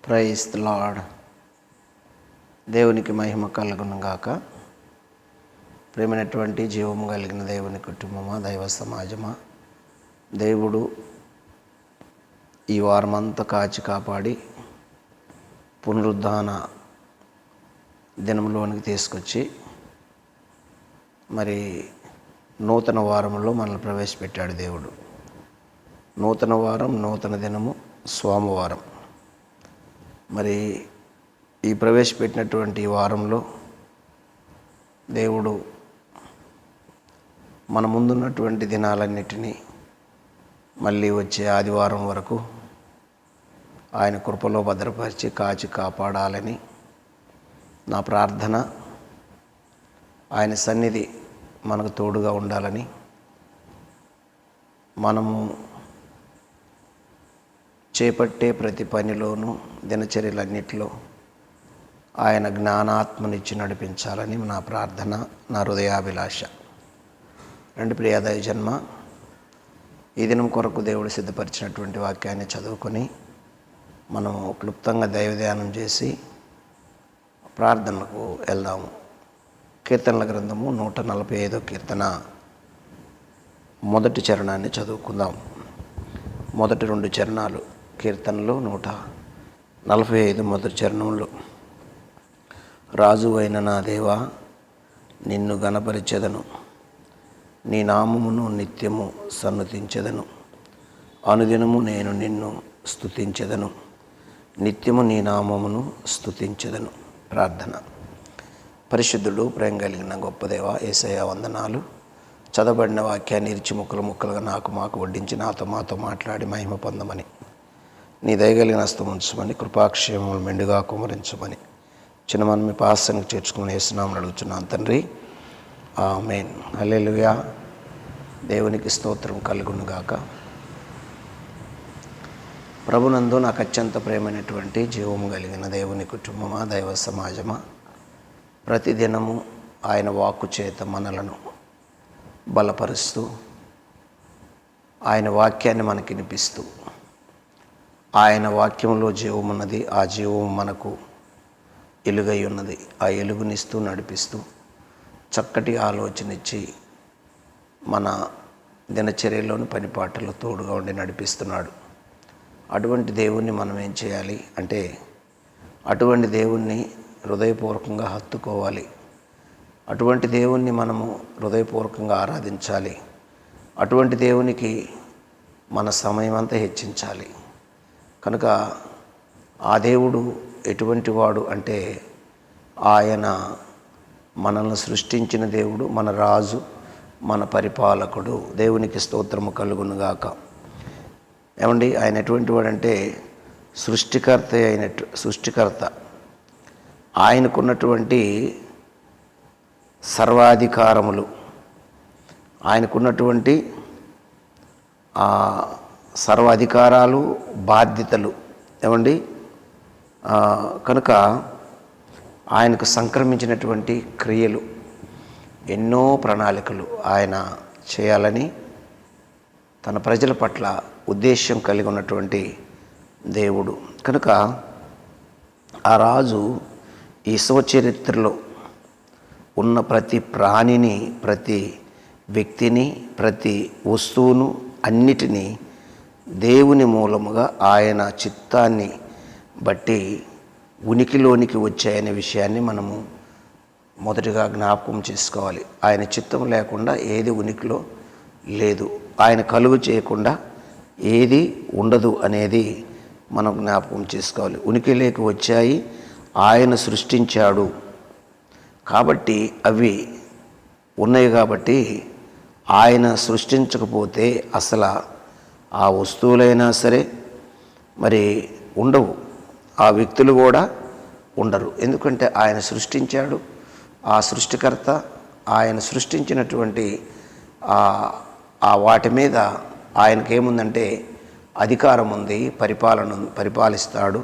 Praise the lord. దేవునికి మహిమ కలుగును గాక. ప్రేమైనటువంటి జీవము కలిగిన దేవుని కుటుంబమా, దైవ సమాజమా, దేవుడు ఈ వారమంతా కాచి కాపాడి పునరుద్ధాన దినంలోనికి తీసుకొచ్చి మరి నూతన వారంలో మనల్ని ప్రవేశపెట్టాడు దేవుడు. నూతన వారం, నూతన దినము సోమవారం. మరి ఈ ప్రవేశపెట్టినటువంటి ఈ వారంలో దేవుడు మన ముందున్నటువంటి దినాలన్నిటినీ మళ్ళీ వచ్చే ఆదివారం వరకు ఆయన కృపలో భద్రపరిచి కాచి కాపాడాలని నా ప్రార్థన. ఆయన సన్నిధి మనకు తోడుగా ఉండాలని, మనము చేపట్టే ప్రతి పనిలోనూ దినచర్యలన్నిటిలో ఆయన జ్ఞానాత్మనిచ్చి నడిపించాలని నా ప్రార్థన, నా హృదయాభిలాష. రెండు ప్రియ దైవజన్మ, ఈ దినం కొరకు దేవుడు సిద్ధపరిచినటువంటి వాక్యాన్ని చదువుకొని మనము క్లుప్తంగా దైవధ్యానం చేసి ప్రార్థనకు వెళ్దాము. కీర్తనల గ్రంథము 145 కీర్తన మొదటి చరణాన్ని చదువుకుందాం. మొదటి 2 చరణాలు కీర్తనలో 145 మొదటి చరణంలో, రాజు అయిన నా దేవా, నిన్ను గణపరిచెదను, నీ నామమును నిత్యము సన్నుతించెదను, అనుదినము నేను నిన్ను స్తుతించెదను, నిత్యము నీ నామమును స్తుతించెదను. ప్రార్థన. పరిశుద్ధుడు, ప్రేమ కలిగిన గొప్ప దేవ, యేసయ్య వందనాలు. చదవబడిన వాక్యాన్ని ఇరిచి ముక్కలు ముక్కలుగా మాకు వడ్డించి నాతో మాతో మాట్లాడి మహిమ పొందమని, నీ దయగలిగిన హస్తం ఉంచమని, కృపాక్షేమములు మెండుగా కుమరించమని చిన్నమని మీ పాసానికి చేర్చుకుని యేసునామమున అడుగుచున్నాను తండ్రి, ఆమేన్. హల్లెలూయా. దేవునికి స్తోత్రం కలుగును గాక. ప్రభునందు నాకు అత్యంత ప్రేమైనటువంటి జీవము కలిగిన దేవుని కుటుంబమా, దైవ సమాజమా, ప్రతిదినము ఆయన వాక్కు చేత మనలను బలపరుస్తూ ఆయన వాక్యాన్ని మనకి వినిపిస్తూ, ఆయన వాక్యంలో జీవమున్నది, ఆ జీవము మనకు ఎలుగై ఉన్నది, ఆ ఎలుగునిస్తూ నడిపిస్తూ చక్కటి ఆలోచన ఇచ్చి మన దినచర్యలోని పనిపాటలు తోడుగా ఉండి నడిపిస్తున్నాడు. అటువంటి దేవుణ్ణి మనం ఏం చేయాలి అంటే, అటువంటి దేవుణ్ణి హృదయపూర్వకంగా హత్తుకోవాలి. అటువంటి దేవుణ్ణి మనము హృదయపూర్వకంగా ఆరాధించాలి. అటువంటి దేవునికి మన సమయం అంతా హెచ్చించాలి. కనుక ఆ దేవుడు ఎటువంటి వాడు అంటే, ఆయన మనల్ని సృష్టించిన దేవుడు, మన రాజు, మన పరిపాలకుడు. దేవునికి స్తోత్రము కలుగునుగాక. ఏమండి, ఆయన ఎటువంటి వాడంటే సృష్టికర్త. ఆయనకున్నటువంటి సర్వాధికారములు, ఆయనకున్నటువంటి సర్వాధికారాలు, బాధ్యతలు. ఏమండి, కనుక ఆయనకు సంక్రమించినటువంటి క్రియలు, ఎన్నో ప్రణాళికలు ఆయన చేయాలని తన ప్రజల పట్ల ఉద్దేశం కలిగి ఉన్నటువంటి దేవుడు. కనుక ఆ రాజు ఈ శివచరిత్రలో ఉన్న ప్రతి ప్రాణిని, ప్రతి వ్యక్తిని, ప్రతి వస్తువును, అన్నిటినీ దేవుని మూలముగా ఆయన చిత్తాన్ని బట్టి ఉనికిలోనికి వచ్చాయనే విషయాన్ని మనము మొదటిగా జ్ఞాపకం చేసుకోవాలి. ఆయన చిత్తం లేకుండా ఏది ఉనికిలో లేదు, ఆయన కలుగు చేయకుండా ఏది ఉండదు అనేది మనం జ్ఞాపకం చేసుకోవాలి. ఉనికిలోకి వచ్చాయి, ఆయన సృష్టించాడు కాబట్టి అవి ఉన్నాయి. కాబట్టి ఆయన సృష్టించకపోతే అసలు ఆ వస్తువులైనా సరే మరి ఉండవు, ఆ వ్యక్తులు కూడా ఉండరు. ఎందుకంటే ఆయన సృష్టించాడు. ఆ సృష్టికర్త ఆయన సృష్టించినటువంటి ఆ వాటి మీద ఆయనకేముందంటే అధికారం ఉంది, పరిపాలిస్తాడు,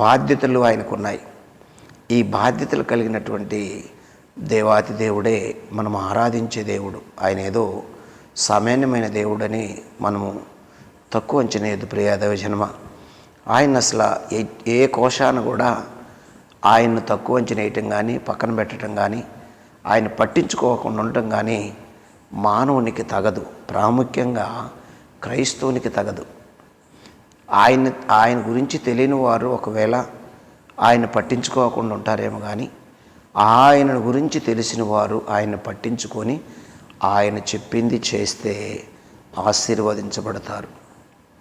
బాధ్యతలు ఆయనకున్నాయి. ఈ బాధ్యతలు కలిగినటువంటి దేవాతి దేవుడే మనం ఆరాధించే దేవుడు. ఆయన ఏదో సామాన్యమైన దేవుడని మనము తక్కువ అంచనేది ప్రియ దైవజనమ. ఆయన అసలు ఏ కోశాన కూడా ఆయన్ను తక్కువ అంచనా వేయటం కానీ పక్కన పెట్టడం కానీ ఆయన పట్టించుకోకుండా ఉండటం కానీ మానవునికి తగదు. ప్రాముఖ్యంగా క్రైస్తవునికి తగదు. ఆయన గురించి తెలియని వారు ఒకవేళ ఆయన పట్టించుకోకుండా ఉంటారేమో కానీ ఆయన గురించి తెలిసిన వారు ఆయన పట్టించుకొని ఆయన చెప్పింది చేస్తే ఆశీర్వదించబడతారు.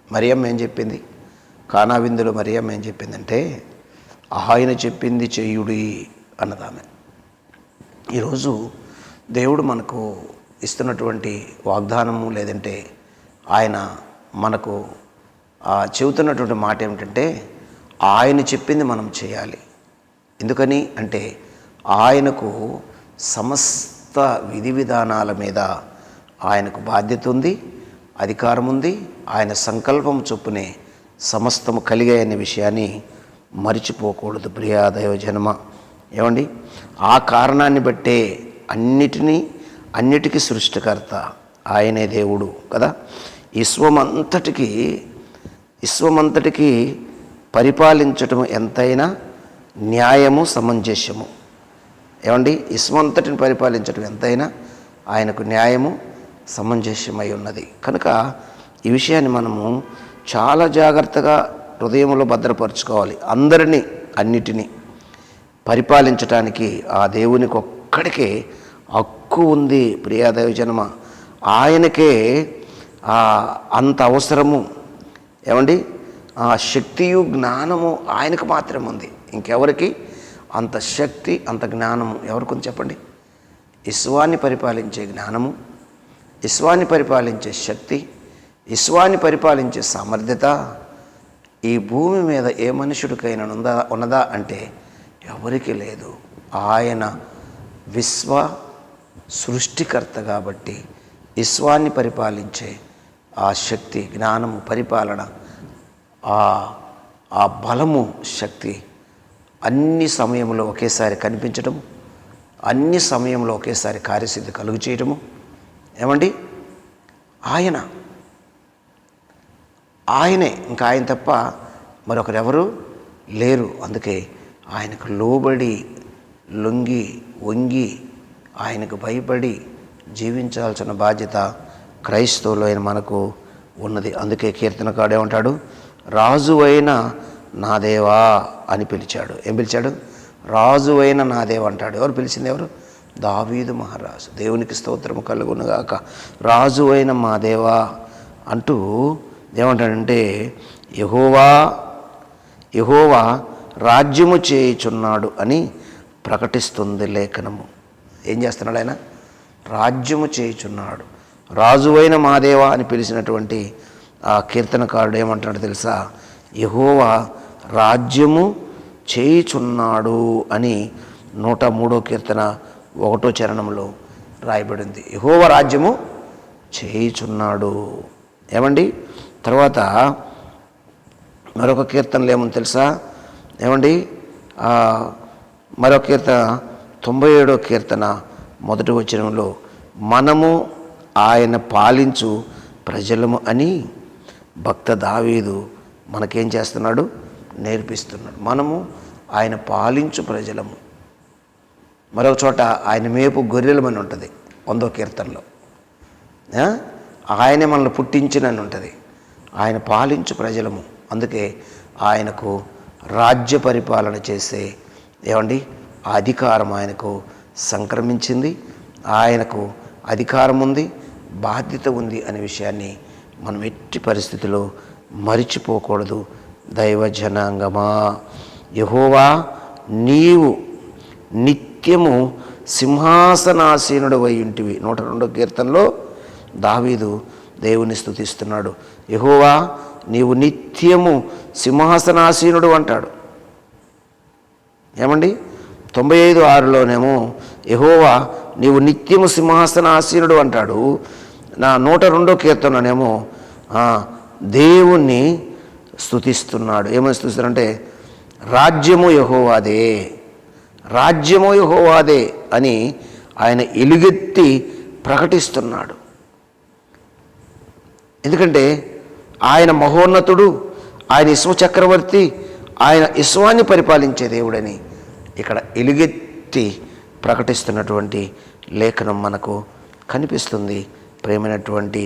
మరియమ్మ ఏం చెప్పింది? కానా విందులో మరియమ్మ ఏం చెప్పిందంటే, ఆయన చెప్పింది చేయుడి అన్నదామె. ఈరోజు దేవుడు మనకు ఇస్తున్నటువంటి వాగ్దానము, లేదంటే ఆయన మనకు చెబుతున్నటువంటి మాట ఏమిటంటే, ఆయన చెప్పింది మనం చేయాలి. ఎందుకని అంటే ఆయనకు సమస్త విధి విధానాల మీద ఆయనకు బాధ్యత ఉంది, అధికారం ఉంది. ఆయన సంకల్పం చొప్పునే సమస్తము కలిగాయనే విషయాన్ని మరిచిపోకూడదు ప్రియా దైవజనమ. ఏమండి, ఆ కారణాన్ని బట్టే అన్నిటికీ సృష్టికర్త ఆయనే దేవుడు కదా. విశ్వమంతటికి పరిపాలించటం ఎంతైనా న్యాయము సమంజసము. ఏమండి, విశ్వమంతటిని పరిపాలించటం ఎంతైనా ఆయనకు న్యాయము సమంజసమై ఉన్నది. కనుక ఈ విషయాన్ని మనము చాలా జాగ్రత్తగా హృదయంలో భద్రపరచుకోవాలి. అన్నిటినీ పరిపాలించటానికి ఆ దేవునికి ఒక్కడికే హక్కు ఉంది ప్రియా దైవజనమ. ఆయనకే అంత అవసరము. ఏమండి, ఆ శక్తియు జ్ఞానము ఆయనకు మాత్రమే ఉంది. ఇంకెవరికి అంత శక్తి అంత జ్ఞానము ఎవరికి ఉంది చెప్పండి? విశ్వాన్ని పరిపాలించే జ్ఞానము, విశ్వాన్ని పరిపాలించే శక్తి, విశ్వాన్ని పరిపాలించే సామర్థ్యత ఈ భూమి మీద ఏ మనుషుడికైనా ఉన్నదా అంటే ఎవరికి లేదు. ఆయన విశ్వ సృష్టికర్త కాబట్టి విశ్వాన్ని పరిపాలించే ఆ శక్తి, జ్ఞానము, పరిపాలన, ఆ బలము, శక్తి అన్ని సమయంలో ఒకేసారి కనిపించటము, అన్ని సమయంలో ఒకేసారి కార్యసిద్ధి కలుగు చేయటము. ఏమండి, ఆయనే, ఇంకా ఆయన తప్ప మరొకరెవరు లేరు. అందుకే ఆయనకు లోబడి, లొంగి, వంగి, ఆయనకు భయపడి జీవించాల్సిన బాధ్యత క్రైస్తవులైన మనకు ఉన్నది. అందుకే కీర్తనకాడు ఏమంటాడు? రాజువైన నా దేవా అని పిలిచాడు. ఏం పిలిచాడు? రాజువైన నా దేవ అంటాడు. ఎవరు పిలిచింది? ఎవరు? దావీదు మహారాజు. దేవునికి స్తోత్రము కలుగునుగాక. రాజువైన మా దేవా అంటూ ఏమంటాడంటే, యెహోవా రాజ్యము చేయుచున్నాడు అని ప్రకటిస్తుంది లేఖనము. ఏం చేస్తున్నాడు ఆయన? రాజ్యము చేయుచున్నాడు. రాజువైన మా దేవా అని పిలిచినటువంటి ఆ కీర్తనకారుడు ఏమంటాడు తెలుసా? యెహోవా రాజ్యము చేయుచున్నాడు అని 103వ కీర్తన 1వ చరణంలో రాయబడింది. యెహోవా రాజ్యము చేయుచున్నాడు. ఏమండి, తర్వాత మరొక కీర్తనలు ఏమని తెలుసా? ఏమండి, మరొక కీర్తన 97వ కీర్తన 1వ వచనంలో మనము ఆయన పాలించు ప్రజలము అని భక్త దావీదు మనకేం చేస్తున్నాడు? నేర్పిస్తున్నాడు. మనము ఆయన పాలించు ప్రజలము. మరొక చోట ఆయన మేపు గొర్రెలమని ఉంటుంది 100వ కీర్తనలో. ఆయనే మనల్ని పుట్టించినని ఉంటుంది. ఆయన పాలించు ప్రజలము. అందుకే ఆయనకు రాజ్య పరిపాలన చేసే ఏమండి అధికారం ఆయనకు సంక్రమించింది. ఆయనకు అధికారం ఉంది, బాధ్యత ఉంది అనే విషయాన్ని మనం ఎట్టి పరిస్థితిలో మరిచిపోకూడదు. దైవ జనాంగమా, యెహోవా నీవు నిత్యము సింహాసనాసీనుడు అయి ఉంటివి. 102వ కీర్తనలో దావీదు దేవుని స్తుతిస్తున్నాడు. యెహోవా నీవు నిత్యము సింహాసనాసీనుడు అంటాడు. ఏమండి, 95:6లోనేమో యెహోవా నీవు నిత్యము సింహాసనాసీనుడు అంటాడు. నా 102వ కీర్తనలోనేమో దేవుణ్ణి స్తుతిస్తున్నాడు. ఏమని స్తుతిస్తున్నాడంటే రాజ్యము యెహోవాదే, రాజ్యము యెహోవాదే అని ఆయన ఎలుగెత్తి ప్రకటిస్తున్నాడు. ఎందుకంటే ఆయన మహోన్నతుడు, ఆయన ఇస్వ చక్రవర్తి, ఆయన ఇస్వాన్ని పరిపాలించే దేవుడని ఇక్కడ ఎలుగెత్తి ప్రకటిస్తున్నటువంటి లేఖనం మనకు కనిపిస్తుంది. ప్రేమైనటువంటి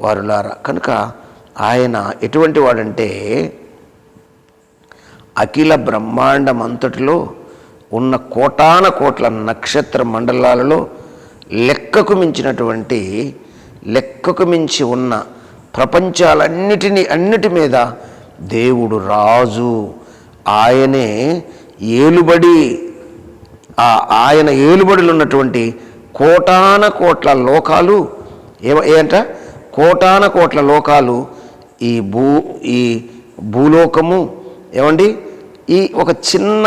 వారులారా, కనుక ఆయన ఎటువంటి వాడంటే అఖిల బ్రహ్మాండమంతటిలో ఉన్న కోటాన కోట్ల నక్షత్ర మండలాలలో లెక్కకు మించి ఉన్న అన్నిటి మీద దేవుడు రాజు. ఆయనే ఏలుబడి. ఆయన ఏలుబడిలో ఉన్నటువంటి కోటాన కోట్ల లోకాలు ఏంట కోటాన కోట్ల లోకాలు ఈ భూలోకము ఏమండి ఈ ఒక చిన్న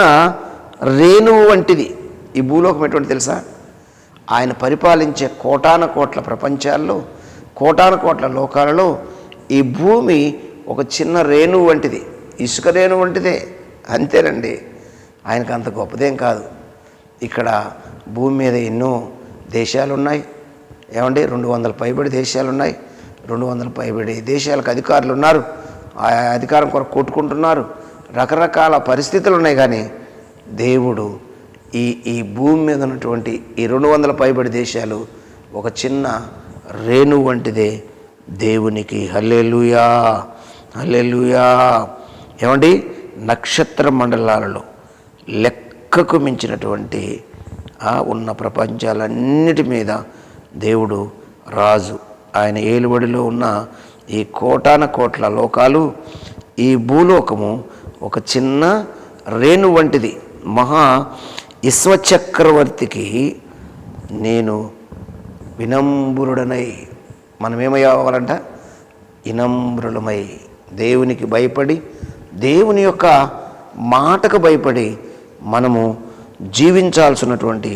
రేణువు వంటిది. ఈ భూలోకం ఎటువంటి తెలుసా? ఆయన పరిపాలించే కోటాన కోట్ల ప్రపంచాల్లో, కోటాన కోట్ల లోకాలలో ఈ భూమి ఒక చిన్న రేణువు వంటిది, ఇసుక రేణువు వంటిదే, అంతేనండి. ఆయనకు అంత గొప్పదేం కాదు. ఇక్కడ భూమి మీద ఎన్నో దేశాలు ఉన్నాయి, ఏమండి 200 పైబడి దేశాలు ఉన్నాయి. 200 పైబడి దేశాలకు అధికారులు ఉన్నారు. ఆ అధికారం కొరకు కొట్టుకుంటున్నారు. రకరకాల పరిస్థితులు ఉన్నాయి. కానీ దేవుడు ఈ భూమి మీద ఉన్నటువంటి ఈ 200 పైబడి దేశాలు ఒక చిన్న రేణువు వంటిదే దేవునికి. హల్లెలూయా, హల్లెలూయా. ఏమండి నక్షత్ర మండలాలలో లెక్కకు మించినటువంటి ఉన్న ప్రపంచాలన్నిటి మీద దేవుడు రాజు. ఆయన ఏలుబడిలో ఉన్న ఈ కోటాన కోట్ల లోకాలు, ఈ భూలోకము ఒక చిన్న రేణు వంటిది. మహా విశ్వచక్రవర్తికి నేను వినమ్రుడనై, మనం ఏమయ్యావాలంట? వినమ్రులమై, దేవునికి భయపడి, దేవుని యొక్క మాటకు భయపడి మనము జీవించాల్సినటువంటి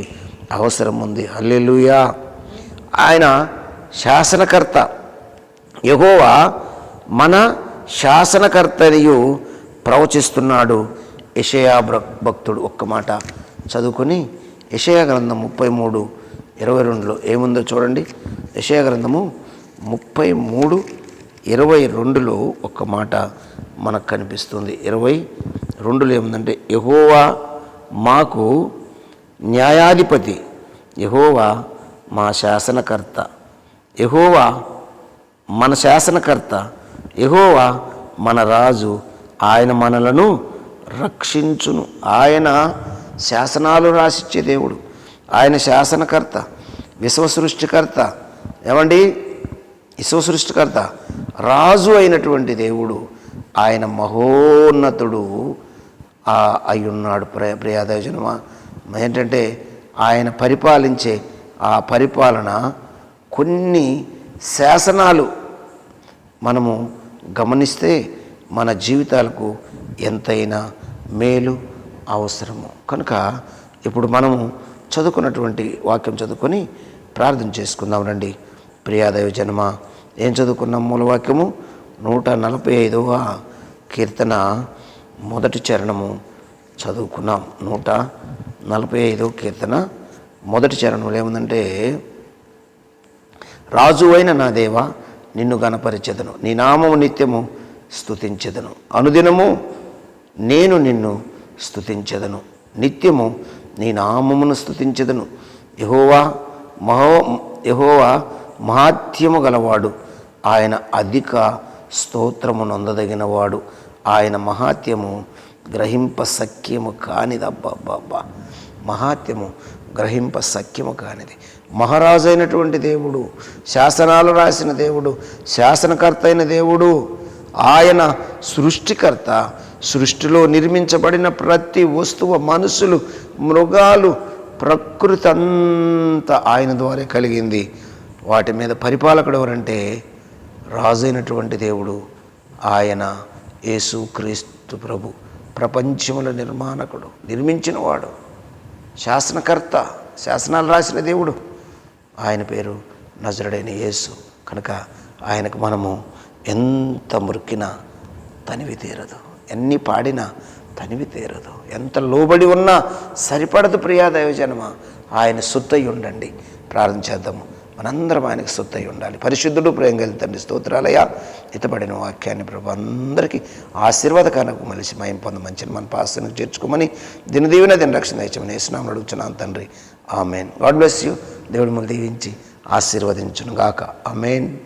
అవసరం ఉంది. హల్లెలూయా. ఆయన శాసనకర్త. యెహోవా మన శాసనకర్తనియు ప్రవచిస్తున్నాడు. యెషయా భక్తుడు ఒక్క మాట చదువుకొని యెషయా గ్రంథం 33:22లో ఏముందో చూడండి. యెషయా గ్రంథము 33:22లో ఒక్క మాట మనకు కనిపిస్తుంది. 22లో ఏముందంటే, యెహోవా మాకు న్యాయాధిపతి, యెహోవా మా శాసనకర్త, యెహోవా మన శాసనకర్త, యెహోవా మన రాజు, ఆయన మనలను రక్షించును. ఆయన శాసనాలు రాసిచ్చే దేవుడు, ఆయన శాసనకర్త, విశ్వసృష్టికర్త. ఏమండి విశ్వసృష్టికర్త, రాజు అయినటువంటి దేవుడు. ఆయన మహోన్నతుడు అయ్యున్నాడు. ప్రియాదయజనమా, ఏంటంటే ఆయన పరిపాలించే ఆ పరిపాలన, కొన్ని శాసనాలు మనము గమనిస్తే మన జీవితాలకు ఎంతైనా మేలు అవసరము. కనుక ఇప్పుడు మనము చదువుకున్నటువంటి వాక్యం చదువుకొని ప్రార్థన చేసుకుందాం రండి. ప్రియాదైవజనమా, ఏం చదువుకున్నాం? మూలవాక్యము 145వ కీర్తన మొదటి చరణము చదువుకున్నాం. 145వ కీర్తన మొదటి చరణంలో ఏముందంటే, రాజు అయిన నా దేవా నిన్ను గణపరిచెదను, నీ నామము నిత్యము స్తుతించెదను. అనుదినము నేను నిన్ను స్తుతించెదను, నిత్యము నీ నామమును స్తుతించెదను. యెహోవా మహాత్యము గలవాడు, ఆయన అధిక స్తోత్రము నొందదగినవాడు, ఆయన మహాత్యము గ్రహింప సఖ్యము కానిది. అబ్బా, మహాత్యము గ్రహింప సఖ్యము కానిది. మహారాజు అయినటువంటి దేవుడు, శాసనాలు రాసిన దేవుడు, శాసనకర్త అయిన దేవుడు, ఆయన సృష్టికర్త. సృష్టిలో నిర్మించబడిన ప్రతి వస్తువు, మనుషులు, మృగాలు, ప్రకృతి అంతా ఆయన ద్వారా కలిగింది. వాటి మీద పరిపాలకుడు ఎవరంటే రాజు అయినటువంటి దేవుడు, ఆయన యేసుక్రీస్తు ప్రభు. ప్రపంచముల నిర్మాణకుడు, నిర్మించినవాడు, శాసనకర్త, శాసనాలు రాసిన దేవుడు. ఆయన పేరు నజరుడైన యేసు. కనుక ఆయనకు మనము ఎంత మురికినా తనివి తీరదు, ఎన్ని పాడినా తనివి తీరదు, ఎంత లోబడి ఉన్నా సరిపడదు. ప్రియా దైవజనమా, ఆయన సొత్తయి ఉండండి. ప్రార్థన చేద్దాము. మనందరం ఆయనకు సొత్తు అయి ఉండాలి. పరిశుద్ధుడు ప్రేమ కలిగిన తండ్రి స్తోత్రాలయ్యా. ఇతబడిన వాక్యాన్ని ప్రభు అందరికీ ఆశీర్వాదకరంగా మలిసి మయం పొందమంచి మన పాస్టర్ని చేర్చుకోమని దినదీవిన దిన రక్షణ దయచమని యేసునామములో అడుగుచున్నాను తండ్రి. ఆమెన్. God bless you. దేవుడు మిమ్మల్ని దీవించి ఆశీర్వదించును గాక. ఆమెన్.